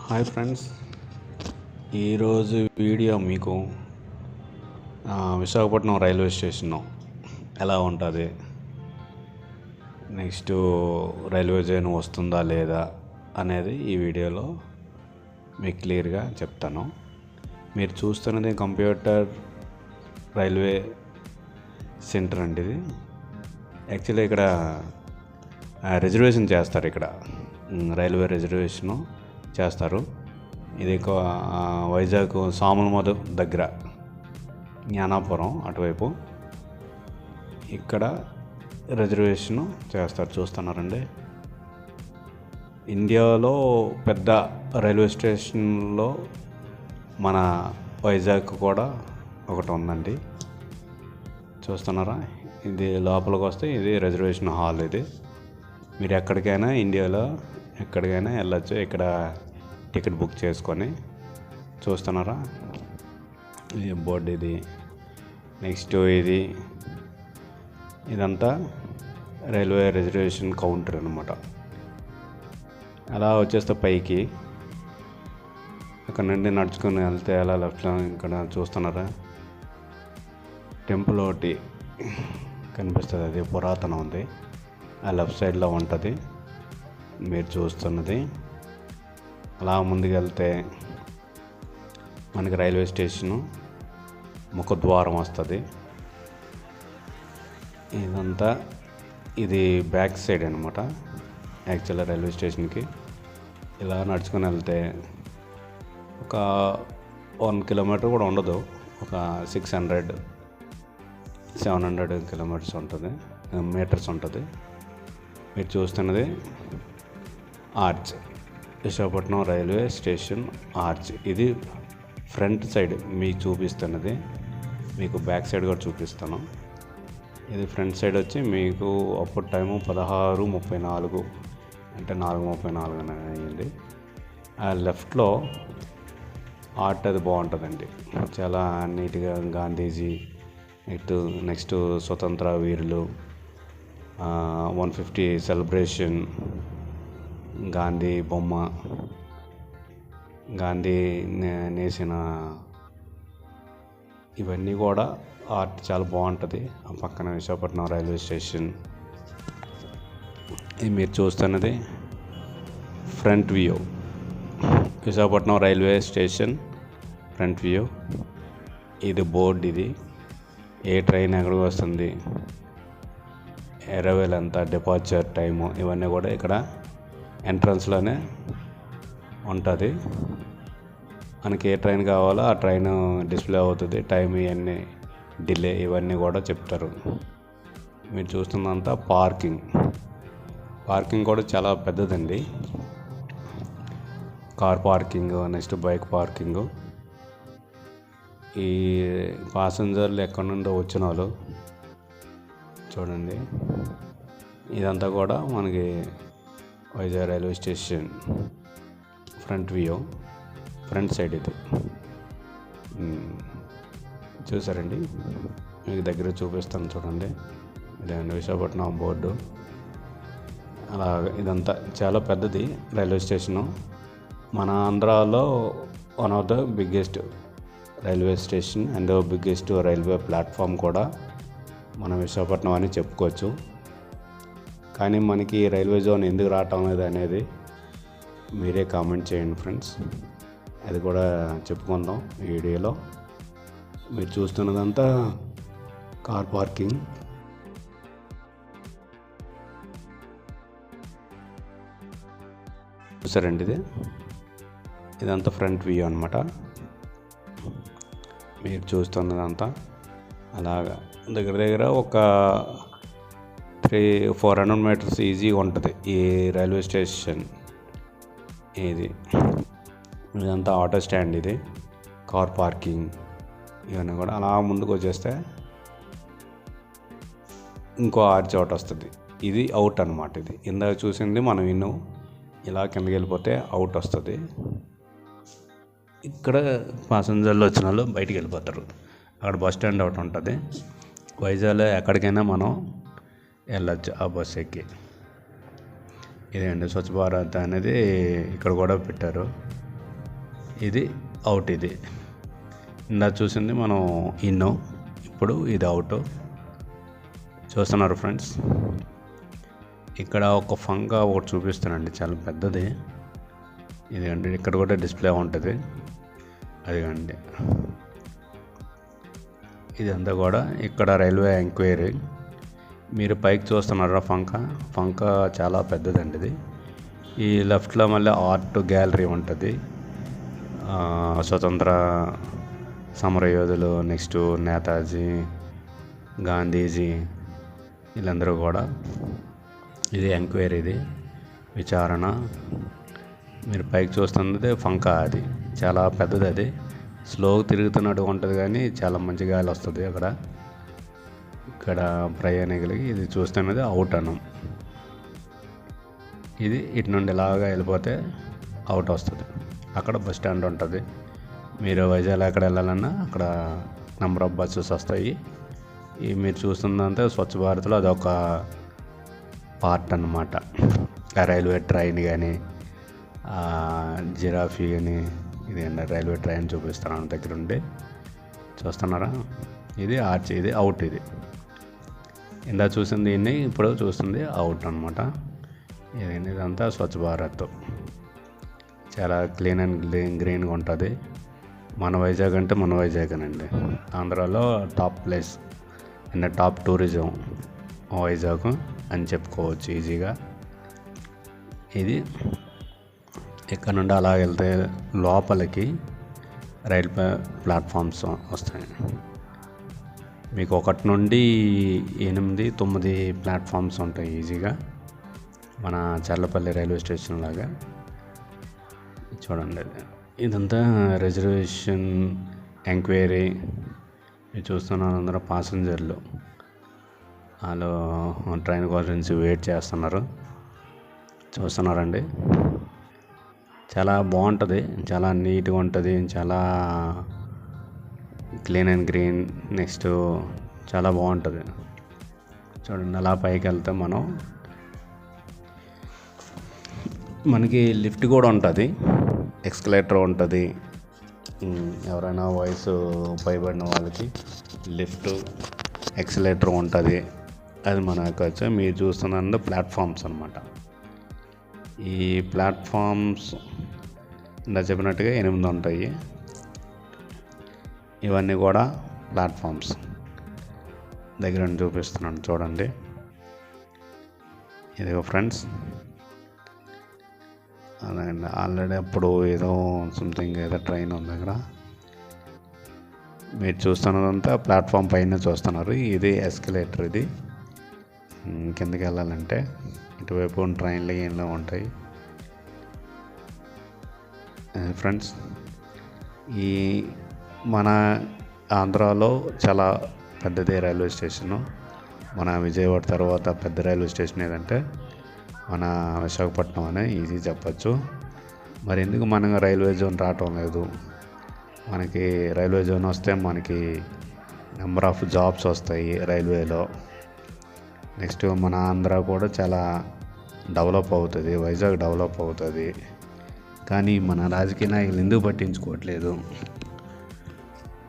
Hi friends, ఈరోజు video మీకు Visakhapatnam railway station ఎలా ఉంటుంది, నెక్స్ట్ రైల్వే జోన్ వస్తుందా లేదా అనేది ఈ వీడియోలో మీకు క్లియర్గా చెప్తాను. మీరు చూస్తున్నది కంప్యూటర్ రైల్వే సెంటర్ అండి. ఇది యాక్చువల్లీ ఇక్కడ రిజర్వేషన్ చేస్తారు. ఇక్కడ రైల్వే రిజర్వేషను చేస్తారు. ఇది వైజాగ్ సామలమదు దగ్గర జ్ఞానాపురం అటువైపు ఇక్కడ రిజర్వేషను చేస్తారు. చూస్తున్నారండి, ఇండియాలో పెద్ద రైల్వే స్టేషన్లో మన వైజాగ్ కూడా ఒకటి ఉందండి. చూస్తున్నారా, ఇది లోపలికి వస్తే ఇది రిజర్వేషన్ హాల్. ఇది మీరు ఎక్కడికైనా ఇండియాలో ఎక్కడికైనా వెళ్ళచ్చు. ఇక్కడ టికెట్ బుక్ చేసుకొని. చూస్తున్నారా, ఇది బోర్డు. ఇది నెక్స్ట్ ఇదంతా రైల్వే రిజర్వేషన్ కౌంటర్ అనమాట. అలా వచ్చేస్తే పైకి అక్కడ నుండి నడుచుకొని వెళ్తే అలా లెఫ్ట్లో ఇక్కడ చూస్తున్నారా, టెంపుల్ ఒకటి కనిపిస్తుంది. అది పురాతనం ఉంది. ఆ లెఫ్ట్ సైడ్లో ఉంటుంది మీరు చూస్తున్నది. అలా ముందుకెళ్తే మనకి రైల్వే స్టేషను ముఖద్వారం వస్తుంది. ఇదంతా ఇది బ్యాక్ సైడ్ అనమాట యాక్చువల్గా రైల్వే స్టేషన్కి. ఇలా నడుచుకొని వెళ్తే ఒక 1 కిలోమీటర్ కూడా ఉండదు, ఒక 600-700 కిలోమీటర్స్ ఉంటుంది, మీటర్స్ ఉంటుంది. మీరు చూస్తున్నది arch, Visakhapatnam railway station arch. ఇది ఫ్రంట్ సైడ్ మీకు చూపిస్తున్నది. మీకు బ్యాక్ సైడ్ కూడా చూపిస్తాను. ఇది ఫ్రంట్ సైడ్ వచ్చి మీకు అప్పుడు టైము 16:34 అంటే 4:34 అని అయ్యింది. ఆ లెఫ్ట్లో ఆర్ట్ అది బాగుంటుందండి, చాలా నీట్గా. గాంధీజీ నెక్స్ట్ స్వతంత్ర వీరులు 150 సెలబ్రేషన్, గాంధీ బొమ్మ, గాంధీ నేసిన ఇవన్నీ కూడా ఆర్ట్ చాలా బాగుంటుంది. ఆ పక్కన విశాఖపట్నం రైల్వే స్టేషన్. ఇది మీరు చూస్తున్నది front view, Visakhapatnam railway station front view. ఇది బోర్డు. ఇది ఏ ట్రైన్ ఎక్కడికి వస్తుంది, అరైవల్ ఎంత, డిపార్చర్ టైము, ఇవన్నీ కూడా ఇక్కడ ఎంట్రన్స్లోనే ఉంటుంది. మనకి ఏ ట్రైన్ కావాలో ఆ ట్రైన్ డిస్ప్లే అవుతుంది, టైం, ఇవన్నీ డిలే ఇవన్నీ కూడా చెప్తారు. మీరు చూస్తున్నంతా పార్కింగ్ కూడా చాలా పెద్దదండి. Car parking, next bike parking. ఈ ప్యాసింజర్లు ఎక్కడి నుండో వచ్చిన వాళ్ళు చూడండి. ఇదంతా కూడా మనకి Vizag railway station front view, front side. ఇది చూసారండి, మీకు దగ్గర చూపిస్తాను చూడండి. ఇదండి విశాఖపట్నం బోర్డు. అలా ఇదంతా చాలా పెద్దది రైల్వే స్టేషను. మన ఆంధ్రాలో one of the biggest railway station and biggest railway platform కూడా మనం విశాఖపట్నం అని చెప్పుకోవచ్చు. కానీ మనకి రైల్వే జోన్ ఎందుకు రావటం లేదు అనేది మీరే కామెంట్ చేయండి ఫ్రెండ్స్. అది కూడా చెప్పుకుందాం ఈ వీడియోలో. మీరు చూస్తున్నదంతా కార్ పార్కింగ్. చూసారండి, ఇదంతా ఫ్రంట్ వ్యూ అనమాట. మీరు చూస్తున్నదంతా అలాగా దగ్గర ఒక 300-400 మీటర్స్ ఈజీగా ఉంటుంది ఈ రైల్వే స్టేషన్. ఇదంతా ఆటో స్టాండ్, ఇది కార్ పార్కింగ్, ఇవన్నీ కూడా. అలా ముందుకు వచ్చేస్తే ఇంకో ఆర్చ్ అవుట్ వస్తుంది. ఇది అవుట్ అనమాట. ఇది ఇందాక చూసింది మనం ఇలా కిందకి వెళ్ళిపోతే అవుట్ వస్తుంది. ఇక్కడ ప్యాసింజర్లు వచ్చిన వాళ్ళు బయటికి వెళ్ళిపోతారు. అక్కడ బస్ స్టాండ్ ఒకటి ఉంటుంది. వైజాగ్లో ఎక్కడికైనా మనం వెళ్ళచ్చు ఆ బస్ ఎక్కి. ఇదేంటి స్వచ్ఛ భారత్ అనేది ఇక్కడ కూడా పెట్టారు. ఇది అవుట్. ఇది ఇందా చూసింది మనం ఇన్నో, ఇప్పుడు ఇది అవుట్. చూస్తున్నారు ఫ్రెండ్స్, ఇక్కడ ఒక ఫంగా ఒకటి చూపిస్తానండి, చాలా పెద్దది. ఇది అండి, ఇక్కడ కూడా డిస్ప్లే ఉంటుంది. అదిగండి, ఇదంతా కూడా ఇక్కడ రైల్వే ఎంక్వైరీ. మీరు పైకి చూస్తున్నారా ఫంక చాలా పెద్దదండి ఇది. ఈ లెఫ్ట్లో మళ్ళీ ఆర్ట్ గ్యాలరీ ఉంటుంది. స్వతంత్ర సమరయోధులు, నెక్స్ట్ నేతాజీ, గాంధీజీ, వీళ్ళందరూ కూడా. ఇది ఎంక్వైరీ, ఇది విచారణ. మీరు పైకి చూస్తున్నది ఫంకా, అది చాలా పెద్దది. అది స్లోగా తిరుగుతున్నట్టుగా ఉంటుంది, కానీ చాలా మంచి గాలి వస్తుంది అక్కడ. ఇక్కడ ప్రయాణికులకి ఇది చూస్తున్నది అవుట్ అనం. ఇది ఇటు నుండి ఇలాగా వెళ్ళిపోతే అవుట్ వస్తుంది. అక్కడ బస్ స్టాండ్ ఉంటుంది. మీరు వైజాగ్ ఎక్కడ వెళ్ళాలన్నా అక్కడ నెంబర్ ఆఫ్ బస్సెస్ వస్తాయి. ఈ మీరు చూస్తుందంటే స్వచ్ఛ భారత్లో అదొక పార్ట్ అన్నమాట. రైల్వే ట్రైన్ కానీ, జిరాఫీ కానీ, ఇది రైల్వే ట్రైన్ చూపిస్తున్నాను దగ్గర ఉండి. చూస్తున్నారా, ఇది ఆర్చ్, ఇది అవుట్. ఇది ఇందా చూసింది దీన్ని, ఇప్పుడు చూస్తుంది అవుట్ అనమాట. ఇదంతా స్వచ్ఛ భారత్, చాలా క్లీన్ అండ్ గ్రీన్గా ఉంటుంది. మన వైజాగ్ అంటే మన వైజాగేనండి. ఆంధ్రాలో top place and top tourism Vizag అని చెప్పుకోవచ్చు ఈజీగా. ఇది ఇక్కడ నుండి అలా వెళ్తే లోపలికి రైల్ ప్లాట్ఫామ్స్ వస్తాయి. మీకు 1 నుండి 8, 9 ప్లాట్ఫామ్స్ ఉంటాయి ఈజీగా, మన చర్లపల్లి రైల్వే స్టేషన్ లాగా. చూడండి, ఇదంతా రిజర్వేషన్ ఎంక్వైరీ. మీరు చూస్తున్నారు, అందరూ ప్యాసింజర్లు వాళ్ళు ట్రైన్ కోసం వెయిట్ చేస్తున్నారు. చూస్తున్నారండి, చాలా బాగుంటుంది, చాలా నీట్గా ఉంటుంది, చాలా క్లీన్ అండ్ గ్రీన్. నెక్స్ట్ చాలా బాగుంటుంది. చూడండి, అలా పైకి వెళ్తే మనకి లిఫ్ట్ కూడా ఉంటుంది, ఎక్స్కలేటర్ ఉంటుంది. ఎవరైనా వయసు పైబడిన వాళ్ళకి లిఫ్ట్, ఎక్స్కలేటర్ ఉంటుంది. అది మనకు వచ్చి మీరు చూస్తున్న ప్లాట్ఫామ్స్ అన్నమాట. ఈ ప్లాట్ఫామ్స్ ఇందా చెప్పినట్టుగా 8 ఉంటాయి. ఇవన్నీ కూడా ప్లాట్ఫామ్స్ దగ్గర చూపిస్తున్నాను, చూడండి. ఇదిగో ఫ్రెండ్స్, అదండి ఆల్రెడీ అప్పుడు ఏదో సంథింగ్ ఏదో ట్రైన్ ఉంది అక్కడ. మీరు చూస్తున్నదంతా ప్లాట్ఫామ్ పైన చూస్తున్నారు. ఇది ఎస్కలేటర్. ఇది కిందకి వెళ్ళాలంటే ఇటువైపు ట్రైన్లు ఏమో ఉంటాయి ఫ్రెండ్స్. ఈ మన ఆంధ్రాలో చాలా పెద్దది రైల్వే స్టేషను. మన విజయవాడ తర్వాత పెద్ద రైల్వే స్టేషన్ ఏదంటే మన విశాఖపట్నం అనే ఈజీ చెప్పచ్చు. మరి ఎందుకు మనకు రైల్వే జోన్ రావటం లేదు? మనకి రైల్వే జోన్ వస్తే మనకి నెంబర్ ఆఫ్ జాబ్స్ వస్తాయి రైల్వేలో. నెక్స్ట్ మన ఆంధ్ర కూడా చాలా డెవలప్ అవుతుంది, వైజాగ్ డెవలప్ అవుతుంది. కానీ మన రాజకీయ నాయకులు ఎందుకు పట్టించుకోవట్లేదు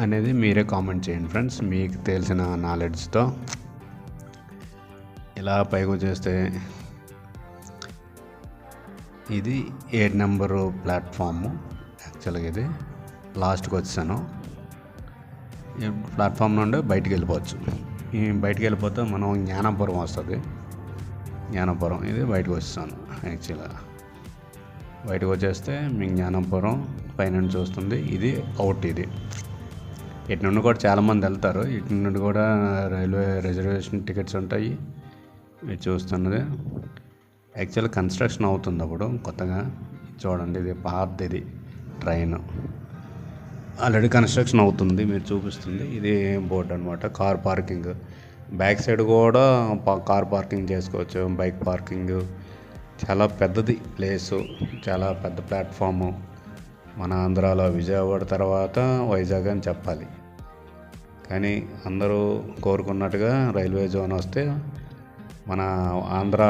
అనేది మీరే కామెంట్ చేయండి ఫ్రెండ్స్, మీకు తెలిసిన నాలెడ్జ్తో. ఇలా పైకి చేస్తే ఇది 8 నెంబరు ప్లాట్ఫాము. యాక్చువల్గా ఇది లాస్ట్కి వచ్చాను. ఈ ప్లాట్ఫామ్ నుండి బయటికి వెళ్ళిపోవచ్చు. ఈ బయటికి వెళ్ళిపోతే మనం జ్ఞానాపురం వస్తుంది. జ్ఞానాపురం ఇది బయటకు వస్తాను. యాక్చువల్గా బయటకు వచ్చేస్తే మీ జ్ఞానాపురం పైన చూస్తుంది. ఇది అవుట్. ఇది ఇటు నుండి కూడా చాలామంది వెళ్తారు. ఇటు నుండి కూడా రైల్వే రిజర్వేషన్ టికెట్స్ ఉంటాయి. మీరు చూస్తున్నది యాక్చువల్ కన్స్ట్రక్షన్ అవుతుంది అప్పుడు కొత్తగా. చూడండి, ఇది పాతది, ఇది ట్రైన్ ఆల్రెడీ కన్స్ట్రక్షన్ అవుతుంది. మీరు చూపిస్తుంది ఇది బోర్డు అనమాట. కార్ పార్కింగ్ బ్యాక్ సైడ్ కూడా కార్ పార్కింగ్ చేసుకోవచ్చు, బైక్ పార్కింగ్. చాలా పెద్దది ప్లేసు, చాలా పెద్ద ప్లాట్ఫాము. మన ఆంధ్రాలో విజయవాడ తర్వాత వైజాగ్ అని చెప్పాలి. కానీ అందరూ కోరుకున్నట్టుగా రైల్వే జోన్ వస్తే మన ఆంధ్ర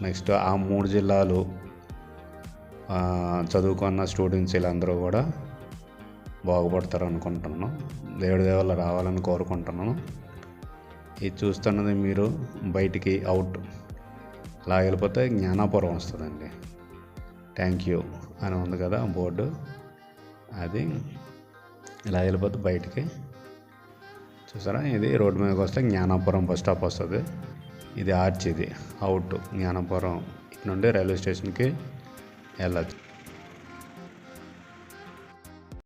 నెక్స్ట్ ఆ 3 జిల్లాలు చదువుకున్న స్టూడెంట్స్ వీళ్ళందరూ కూడా బాగుపడతారు అనుకుంటున్నాను. దేవుడి దయ వల్ల రావాలని కోరుకుంటున్నాను. ఇది చూస్తున్నది మీరు బయటికి అవుట్ అలా వెళ్ళిపోతే జ్ఞానాపురం వస్తుందండి. థ్యాంక్ యూ అని ఉంది కదా బోర్డు, అది ఇలా వెళ్ళిపోతే బయటికి చూసారా. ఇది రోడ్డు మీదకి వస్తే జ్ఞానాపురం బస్ స్టాప్ వస్తుంది. ఇది ఆర్చ్, ఇది అవుట్ జ్ఞానాపురం నుండి రైల్వే స్టేషన్కి వెళ్ళచ్చు.